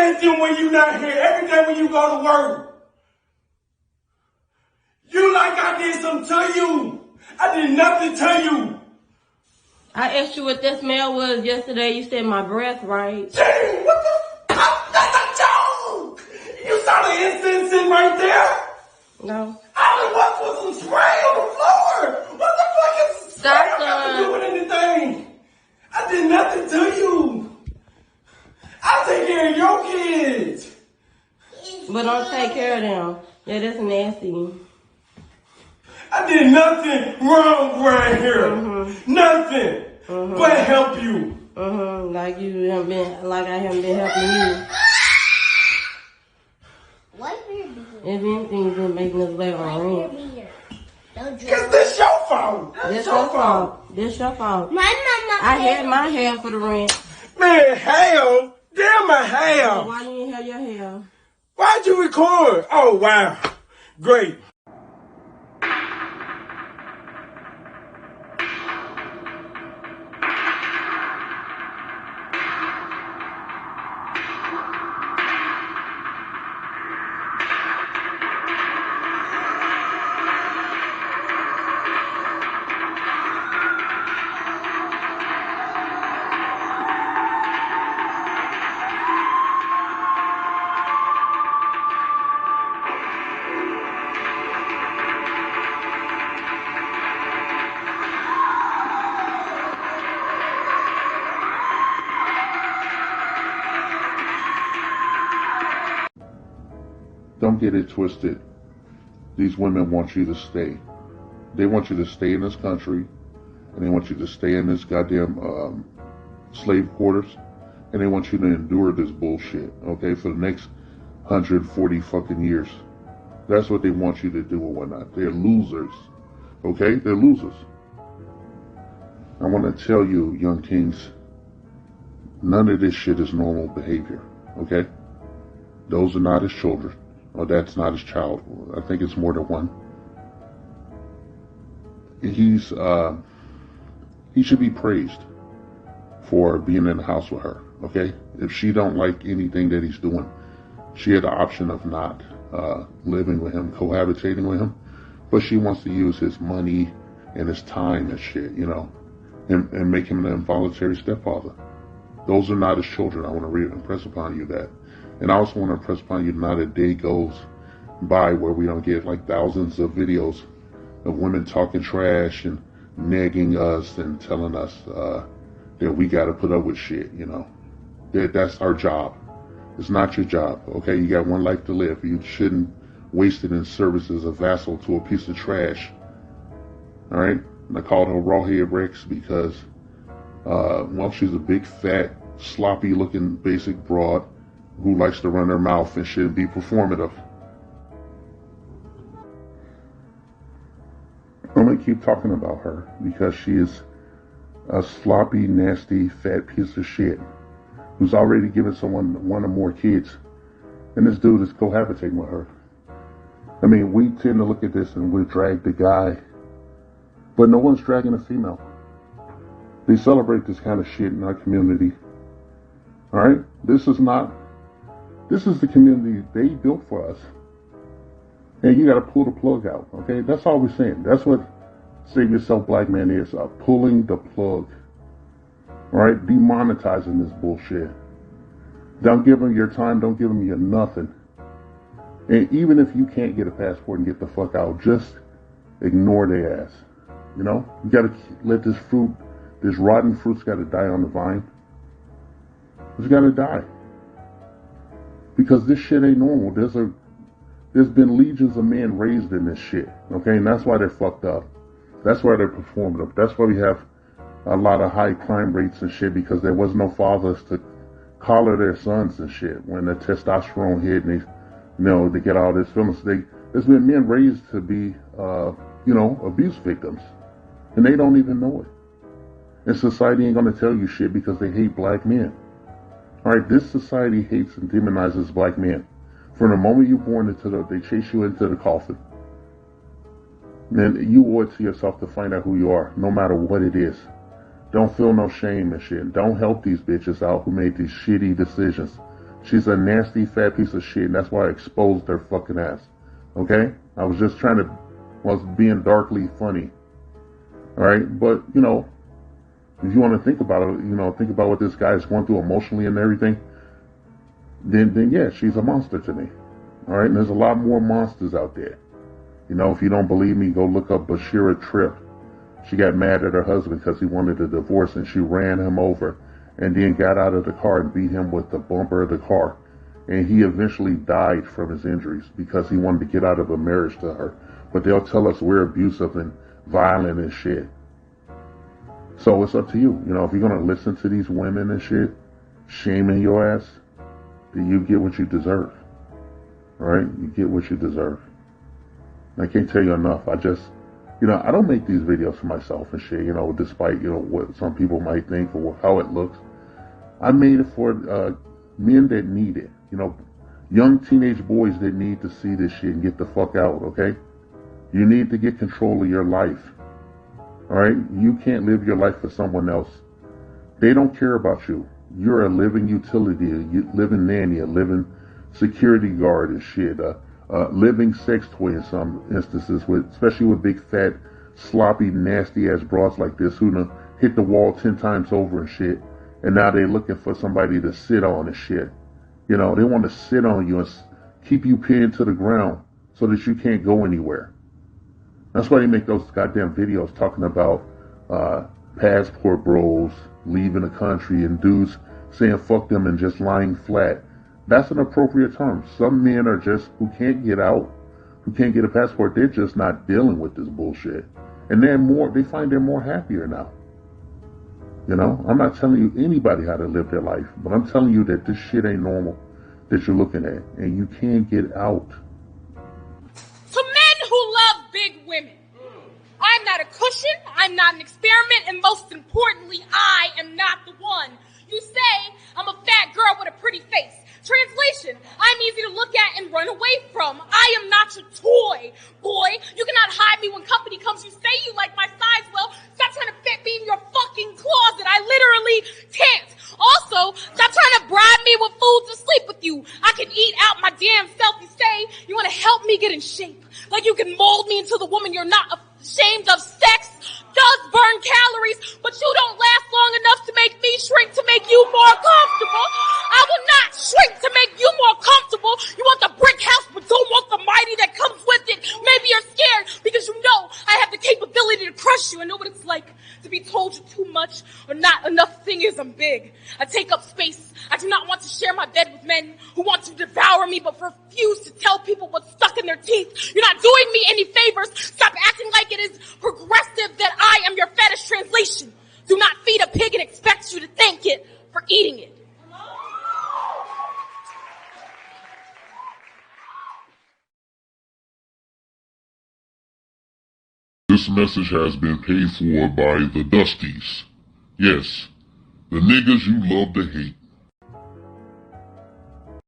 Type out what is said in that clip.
anything when you not here. Every day when you go to work. You like I did something to you. I did nothing to you. I asked you what that smell was yesterday. You said my breath, right? Dang, what the? That's a joke. You saw the incense sitting right there? No. All it was some spray on the floor. What the fuck is spray? Stop, I do with anything. I did nothing to you. I take care of your kids. But don't take care of them. Yeah, that's nasty. I did nothing wrong right here. Nothing. But help you. Like you haven't been, like I haven't been helping you. Why are you being? If anything, you've been making us late on rent. Because this your fault. This your fault. This your fault. I had my hair for the rent. Man, hell. Damn my hair. Why you didn't have your hair? Why'd you record? Oh, wow. Great. Don't get it twisted. These women want you to stay. They want you to stay in this country, and they want you to stay in this goddamn slave quarters, and they want you to endure this bullshit, okay, for the next 140 fucking years. That's what they want you to do and whatnot. They're losers, okay? They're losers. I want to tell you, young kings, none of this shit is normal behavior, okay? Those are not his children. Or that's not his child. I think it's more than one. He should be praised for being in the house with her, okay? If she don't like anything that he's doing, she had the option of not living with him, cohabitating with him, but she wants to use his money and his time and shit, you know, and make him an involuntary stepfather. Those are not his children. I want to impress upon you that. And I also want to impress upon you, not a day goes by where we don't get like thousands of videos of women talking trash and nagging us and telling us that we got to put up with shit, you know. That's our job. It's not your job, okay? You got one life to live. You shouldn't waste it in service as a vassal to a piece of trash, all right? And I called her Rawhead Rex because, well, she's a big, fat, sloppy-looking, basic broad who likes to run her mouth and shit and be performative. I'm going to keep talking about her because she is a sloppy, nasty, fat piece of shit who's already given someone one or more kids. And this dude is cohabitating with her. I mean, we tend to look at this and we drag the guy, but no one's dragging a female. They celebrate this kind of shit in our community. Alright? This is the community they built for us. And you gotta pull the plug out, okay? That's all we're saying. That's what Save Yourself Black Man is, pulling the plug. Alright? Demonetizing this bullshit. Don't give them your time, don't give them your nothing. And even if you can't get a passport and get the fuck out, just ignore their ass. You know? You gotta let this fruit, this rotten fruit's gotta die on the vine. It's gotta die. Because this shit ain't normal. There's been legions of men raised in this shit, okay? And that's why they're fucked up. That's why they're performative. That's why we have a lot of high crime rates and shit, because there was no fathers to collar their sons and shit when the testosterone hit and they get all this feelings. There's been men raised to be, abuse victims, and they don't even know it. And society ain't gonna tell you shit because they hate black men. Alright, this society hates and demonizes black men. From the moment you're born they chase you into the coffin. And you owe it to yourself to find out who you are, no matter what it is. Don't feel no shame and shit. Don't help these bitches out who made these shitty decisions. She's a nasty fat piece of shit, and that's why I exposed her fucking ass. Okay? I was just was being darkly funny. Alright? But, you know, if you want to think about it, you know, think about what this guy is going through emotionally and everything, then yeah, she's a monster to me. Alright? And there's a lot more monsters out there. You know, if you don't believe me, go look up Bashira Tripp. She got mad at her husband because he wanted a divorce, and she ran him over and then got out of the car and beat him with the bumper of the car. And he eventually died from his injuries because he wanted to get out of a marriage to her. But they'll tell us we're abusive and violent and shit. So it's up to you. You know, if you're going to listen to these women and shit, shaming your ass, then you get what you deserve. Alright? You get what you deserve. I can't tell you enough. I don't make these videos for myself and shit, you know, despite, you know, what some people might think or how it looks. I made it for men that need it, you know, young teenage boys that need to see this shit and get the fuck out, okay? You need to get control of your life, alright? You can't live your life for someone else. They don't care about you. You're a living utility, a living nanny, a living security guard and shit, living sex toy in some instances, especially with big fat, sloppy, nasty ass broads like this who done hit the wall 10 times over and shit. And now they're looking for somebody to sit on and shit. You know, they want to sit on you and keep you pinned to the ground so that you can't go anywhere. That's why they make those goddamn videos talking about passport bros leaving the country and dudes saying fuck them and just lying flat. That's an appropriate term. Some men are just, who can't get out, who can't get a passport, they're just not dealing with this bullshit. And they find they're more happier now. You know, I'm not telling you anybody how to live their life, but I'm telling you that this shit ain't normal that you're looking at, and you can't get out. To men who love big women, I'm not a cushion, I'm not an experiment, and most importantly, I am not the one. You say I'm a fat girl with a pretty face. Translation, I'm easy to look at and run away from. I am not your toy, boy. You cannot hide me when company comes. You say you like my size. Well, stop trying to fit me in your fucking closet. I literally can't. Also, stop trying to bribe me with food to sleep with you. I can eat out my damn self. You say you want to help me get in shape. Like you can mold me into the woman you're not ashamed of. Sex does burn calories, but you don't last long enough to make me shrink to make you more comfortable. I will not shrink to make you more comfortable. You want the brick house, but don't want the mighty that comes with it. Maybe you're scared because you know I have the capability to crush you. I know what it's like to be told you're too much or not enough. Thing is, I'm big. I take up space. I do not want to share my bed with men who want to devour me but refuse to tell people what's stuck in their teeth. You're not doing me any favors. Stop acting like it is progressive that I am your fetish. Translation. Do not feed a pig and expect you to thank it for eating it. This message has been paid for by the Dusties. Yes, the niggas you love to hate.